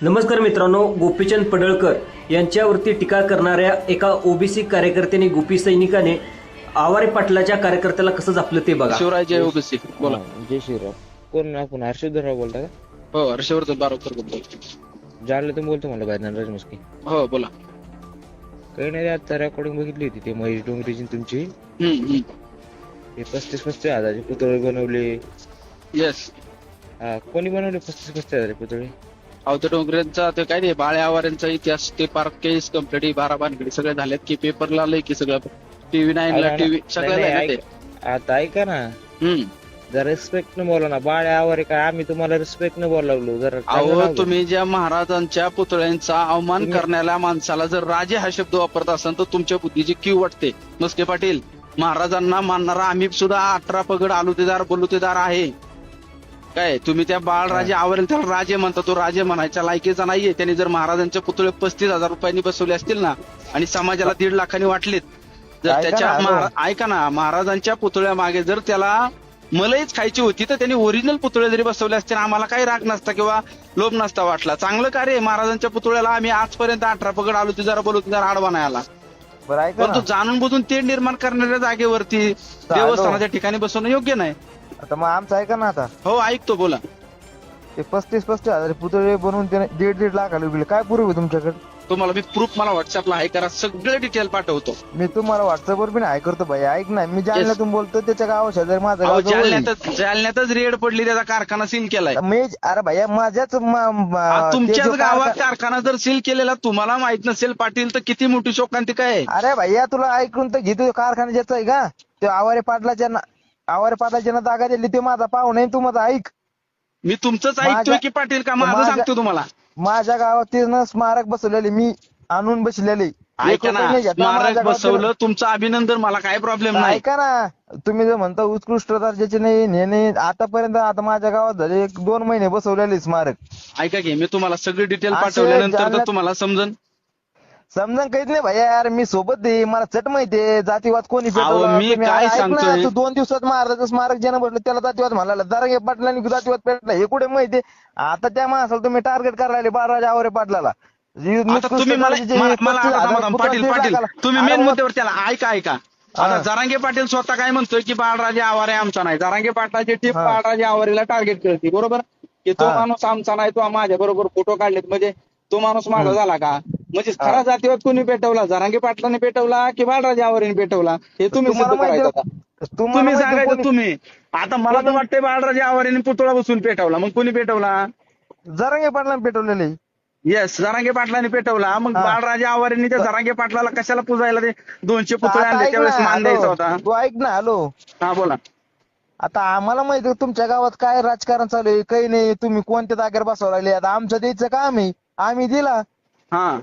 नमस्कार मित्रांनो, गोपीचंद पडळकर यांच्यावरती टीका करणाऱ्या एका ओबीसी कार्यकर्त्याने गोपी सैनिकाने आवारे पाटलाच्या कार्यकर्त्याला कसं झापलं ते बघा. शिवराज जय ओबीसी बोला. जय श्रीराम. कोण आपण हर्षवर्धनराव बोलता का? हो हर्षवर्धन बारोकर बोलतो. जाणलं तुम्ही बोलतो मला बाहेर राजमस्की. हो बोला. काही नाही, आता रेकॉर्डिंग बघितली होती ते महेश डोंगरेची तुमची. ते 35 हजाराचे पुतळे बनवले. येस. हा, कोणी बनवले 35 हजाराचे पुतळे? अवधे डोंगरेंचा ते काय ते बाळे आवाऱ्यांचा इतिहास ते पार्क केस कम्प्लीट 12 भानगडी सगळे झाल्यात की पेपरला आलंय की सगळं टीव्ही 9 ला टीव्ही सगळ्याला आहे ना ते. आता ऐका ना, जरा रिस्पेक्ट न बोला ना. बाळे आवारे काय आम्ही तुम्हाला रिस्पेक्ट न बोलावलो जरा. अहो तुम्ही ज्या महाराजांच्या पुतळ्यांचा अवमान करण्याला माणसाला जर राजे हा शब्द वापरत असाल तर तुमच्या बुद्धीची कीव वाटते. मस्के पाटील, महाराजांना मानणारा आम्ही सुद्धा 18 पगड आलुतेदार बलुतेदार आहे. काय तुम्ही त्या बाळराजे आवरेल त्याला राजे म्हणता, तो राजे म्हणायच्या लायकीचा नाहीये. त्यांनी जर महाराजांचे पुतळे 35,000 रुपयांनी बसवले असतील ना आणि समाजाला 1.5 लाखांनी वाटलेत, जर त्याच्या ऐका ना, महाराजांच्या पुतळ्या मागे जर त्याला मलाईच खायची होती तर त्यांनी ओरिजिनल पुतळे जरी बसवले असते आम्हाला काही राग नसता किंवा लोभ नसता वाटला. चांगलं कार्य महाराजांच्या पुतळ्याला आम्ही आजपर्यंत 18 पगड आलुतेदार बलुतेदार आडवा नाही आला. परंतु जाणून बुजून ते निर्माण करणाऱ्या जागेवरती देवस्थानाच्या ठिकाणी बसवणं योग्य नाही. आता मग आमचं ऐका ना. आता हो ऐकतो बोला. ते 35 हजार पुतळे बनवून त्याने 1.5 लाखाला विकले. काय प्रूफ आहे तुमच्याकडे? तुम्हाला मी प्रूफ मला व्हॉट्सअपला हाय करा, सगळे डिटेल पाठवतो. मी तुम्हाला व्हॉट्सअपवर पण हाय करतो भाई. ऐक ना, मी जालन्यातून बोलतो, त्याच्या गावात शेजारी माझं गाव जवळ आहे. जालन्यातच रेड पडली, त्याचा कारखाना सील केलाय. मी अरे भैया माझ्याच तुमच्याच गावात कारखाना जर सील केलेला तुम्हाला माहित नसेल पाटील तर किती मोठी शोकांतिका आहे. अरे भैया तुला ऐकून तर घेतो, कारखाना ज्याचा आहे का ते आवारे पाटलाच्या जागा दिली, ते माझा पाहुणा आहे. तू माझं ऐक. मी तुमचंच ऐकतोय की पाटील का माझं सांगतो तुम्हाला. माझ्या गावात तिनं स्मारक बसवलेले, मी आणून बसलेले. ऐका ना, स्मारक बसवलं, तुमचं अभिनंदन, मला काय प्रॉब्लेम नाही. ऐका ना, तुम्ही जर म्हणता उत्कृष्ट दर्जाचे नाही आतापर्यंत, आता माझ्या गावात झाले 1-2 महिने बसवलेले स्मारक. ऐका की मी तुम्हाला सगळी डिटेल पाठवल्यानंतर तर तुम्हाला समजन काहीच नाही भैया. यार मी सोबत दे, मला चट माहितीये जातीवाद कोणी मी काय सांगतोय, 2 दिवसात महाराजाचं स्मारक ज्यानं बसलं त्याला जातीवाद म्हणाला, दरंगे पाटलांनी जातीवाद पेटला, हे कुठे माहितीये? आता त्या माणसाला तुम्ही टार्गेट करायला बाळराजे आवारे पाटलाला. तुम्ही पाटील तुम्ही मेन मुद्द्यावर त्याला ऐका. आता जरांगे पाटील स्वतः काय म्हणतोय की बाळराजे आवारे आमचा नाही. जरांगे पाटलाची टीम बाळराजे आवारेला टार्गेट करते, बरोबर? की तो माणूस आमचा नाही, तो माझ्या बरोबर फोटो काढलेत, म्हणजे तो माणूस माझा झाला का? म्हणजे खरा जातीवाद कोणी पेटवला? जरांगे पाटलाने पेटवला की बाळराजे आवारेने पेटवला? हे तुम्ही सिद्ध करायचं का? तुम्ही सांगायचं. तुम्ही आता मला तर वाटतंय बाळराजे आवारेने पुतळा बसून पेटवला. मग कोणी पेटवला? जरांगे पाटलाने पेटवलेले. येस, जरांगे पाटलाने पेटवला. मग बाळराजे आवारेंनी त्या जरांगे पाटलाला कशाला पुजायला ते 200 पुतळे आणले त्यावेळेस मान द्यायचा होता? तू ऐक ना. हॅलो, हा बोला. आता आम्हाला माहिती आहे तुमच्या गावात काय राजकारण चालू आहे, काही नाही. तुम्ही कोणत्या जागेवर बसवा लागले. आता आमचं द्यायचं काम आहे, आम्ही दिला. हा,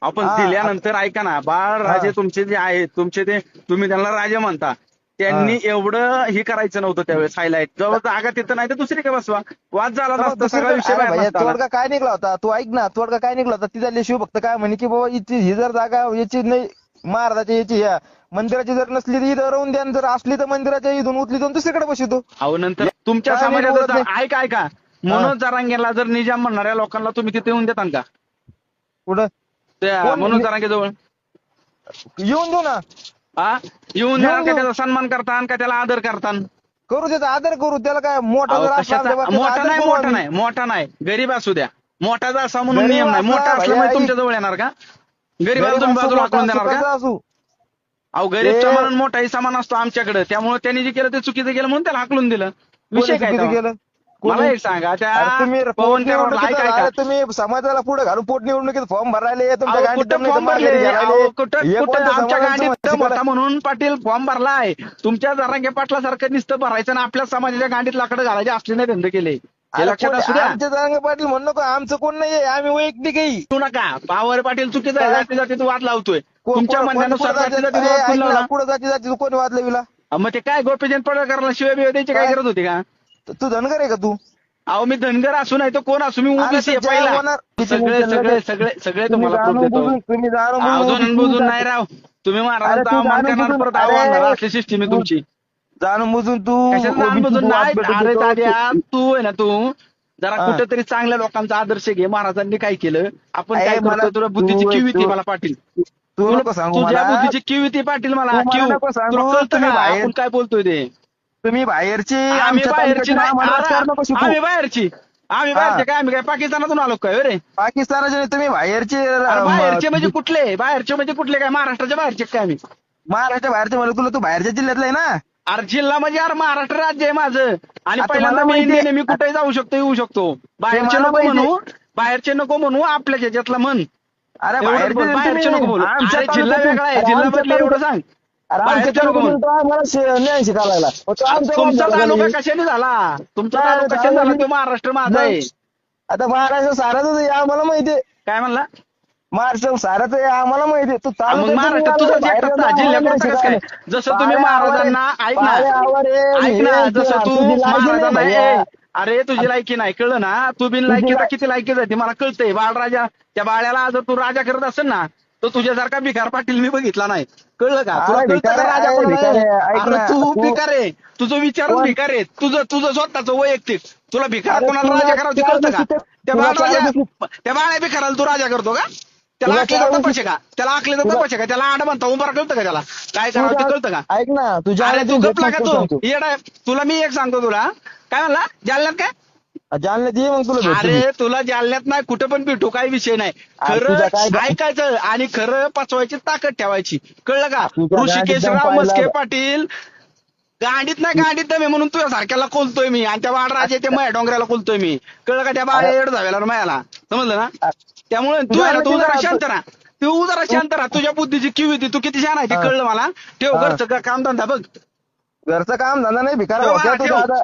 आपण दिल्यानंतर ऐका ना, बाळराजे तुमचे जे आहेत, तुमचे ते तुम्ही त्यांना राजे म्हणता, त्यांनी एवढं हे करायचं नव्हतं त्यावेळेस. हायलाईट जवळ जागा तिथं नाही तर दुसरी काय बसवा, वाद झाला नसता, सगळा विषय बाहेर नसता आला. तोडगा काय निघला होता? तू ऐक ना, तोडगा काय निघला होता? तिथले शिवभक्त काय म्हणे की बाबा ही जर जागा याची नाही, महाराजाची याची ह्या मंदिराची जर नसली तर इथं राहून द्या, जर असली तर मंदिराच्या इथून उचली तर दुसरीकडे बसवतो. अहो नंतर तुमच्या समाजात ऐका मनोज जरांगेला जर निजाम म्हणणाऱ्या लोकांना तुम्ही तिथे येऊन देता का? कुठं? त्या मनोज जरांगे जवळ येऊन देऊ ना. येऊन द्या का? त्याचा सन्मान करतान का? त्याला आदर करतान? करू त्याचा आदर करू. त्याला काय मोठा मोठा नाही, गरीब असू द्या. मोठाचा असा म्हणून नियम नाही. मोठा असल्यामुळे तुमच्या जवळ येणार का? गरीबाला तुम्ही बाजूला हाकलून देणार का? अहो गरीब समान मोठाही समान असतो आमच्याकडे. त्यामुळे त्यांनी जे केलं ते चुकीचं केलं म्हणून त्याला हाकलून दिलं. विषय काय केलं? मला एक सांगा, तुम्ही समाजाला पुढे घालून पोट निवडणुकीत फॉर्म भरायले तुमच्या गांडीत होता म्हणून पाटील फॉर्म भरलाय. तुमच्या जरांगे पाटलासारखं नुसतं भरायचं ना, आपल्या समाजाच्या गांडीत लाकडं घालायचे असले नाही धंदे केले. हे लक्षात असू द्या. आमच्या जरांगे पाटील म्हणू नका, आमचं कोण नाही, आम्ही वैयक्तिकही तू नका. आवारे पाटील चुकीचा आहे, जाती जातीचा वाद लावतोय. तुमच्या म्हणण्यानुसार पुढे जाती कोणी वाद लाविला? मग ते काय गोपीचंद पडळकरला शिवाय बिवाय द्यायची काय गरज होती का? तू धनगर आहे का तू? अहो मी धनगर असू नाही तर कोण असू, मी ओबीसी आहे पहिला. सगळे तुम्हाला प्रूफ देतो. अजून बुजून नाही राव. तुम्ही महाराजांचा अवमान करणार, परत आव्हान धरा, असली सिस्टीम आहे तुमची. जाणून बुजून तू कशाला जाणून बुजून नाही. अरे दाद्या, तू आहे ना, तू जरा हा. कुठेतरी चांगल्या लोकांचा आदर्श घे. महाराजांनी काय केलं, आपण काय अरे मला करतो, तुला बुद्धीची तू- किव येते तू- मला पाटील. तू नको सांगू तुझ्या मला, बुद्धीची किव येते पाटील मला. तू मला किव नको सांगू, तुला कळतं तुम्ही का बाहेर- आपण काय बोलतोय ते? तुम्ही बाहेरची आम्ही आमच्या बाहेरची तालुक्याची नाही. आम्हाला अरे, राजकारण नको शिकवू. आम्ही बाहेरची काय आम्ही काय पाकिस्तानातून आलो काय रे? पाकिस्तानाचे नाही, तुम्ही बाहेरचे अरे बाहेरचे म्हणजे कुठले? बाहेरचे म्हणजे कुठले काय? महाराष्ट्राच्या बाहेरचे काय आम्ही? महाराष्ट्र बाहेरचे म्हणलं तुला, तू बाहेरच्या जिल्ह्यातला आहे ना. अरे जिल्हा म्हणजे यार महाराष्ट्र राज्य आहे माझं, आणि आता पहिल्यांदा मला मी माहिती आहे. इंडियन आहे, मी कुठेही जाऊ शकतो, येऊ शकतो. बाहेरचे मला नको माहिती आहे. म्हणू, बाहेरचे नको म्हणू, आपल्या ज्याच्यातला म्हण. अरे एवढं बाहेरचे बोल, बाहेरचे तुम्ही- नको बोलू. आमच्या अरे जिल्हा तालुक्यातून- वेगळा आहे, अरे जिल्हा आमच्या बदले एवढं सांग. अरे आमच्या बाहेरचे नको तालुक्यातून म्हणू. तो आम्हाला न्याय शिकायला लागला. मग तो आमच्या तुमचा गावात तालुका झाला. कशाने झाला? तुमचा काय तालुका कशाने झाला? झाला? तो महाराष्ट्र माझा आहे. आता महाराष्ट्र साराच आहे आम्हाला माहिती आहे. काय म्हणला? महाराष्ट्र साराच आहे आम्हाला माहिती आहे. तू मग तालुक्यातून महाराष्ट्र आला, तुझं बाहेर एकटाच ना, जाऊन जिल्ह्यापुरतं आम्हाला कसं काय? शिकायला. जसं तुम्ही पायावर महाराजांना आहे, ऐक ना, पायावर आहे, ऐक ना, हे जसं तू तुझी लायकी नाही महाराजांना भैया. अरे तुझी लायकी नाही, कळलं ना? तू बिन लायकीचा किती लायकी जाते मला कळतंय. बाळराजा, त्या बाळ्याला जर तू राजा करत असेल ना, तर तुझ्यासारखा भिकार पाटील मी बघितला नाही. कळलं का? तुला अरे कळतं का भिकार राजा आहे, कोणाला भिकार आहे? आहे. ऐक अरे ना, तू तू- भिकार आहे, तुझं विचारच कोण? भिकार आहे, तुझं स्वतःच वैयक्तिक. तुला भिकार अरे कोणाला तुला राजा करावं ते चार कळतं का? गोष्टी- त्या तुला बाळराजा, चार गोष्टी- त्या बाळ्या भिकाराला तू राजा करतो का? त्याला तुला आखलेलं चार तपासे का? त्याला आखलेलं तुला- तपासे का? त्याला आड म्हणता उभार कळतं का? त्याला काय करावं ते कळतं का? ऐक ना तुझ्या अरे तू गपला का सांगतो. तू येडा? तुला मी एक सांगतो, तुला काय म्हणला जालन्यात काय? जालन्यात ये मग तुला भेटतो अरे मी. तुला जालन्यात नाही, कुठं पण भेटू, काही विषय नाही. अरे खरं तुझ्या काय- ऐकायचं आणि खरं पचवायची ताकद ठेवायची, कळलं का? तुझ्या ऋषिकेशराव गाडीत दम मस्के पाहिला. पाटील गाडीत नाही, गाडीत दमे म्हणून तुझ्या सारख्याला कोलतोय मी, आणि त्या वाडराजे ते मया डोंगराला कोलतोय मी, कळलं का? त्या बाळ्या एड जावेला मयाला, समजलं ना? त्यामुळे तू आहे ना, तू जरा शांत राहा, तू जरा शांत राहा. तुझ्या बुद्धीची किव येते, तू किती छान आहे ते कळलं मला. ठेव हा. घरचं काम धंदा बघ. घरचं काम धंदा नाही भिकार ठेव, होत्या हा, तू ठेव. दादा.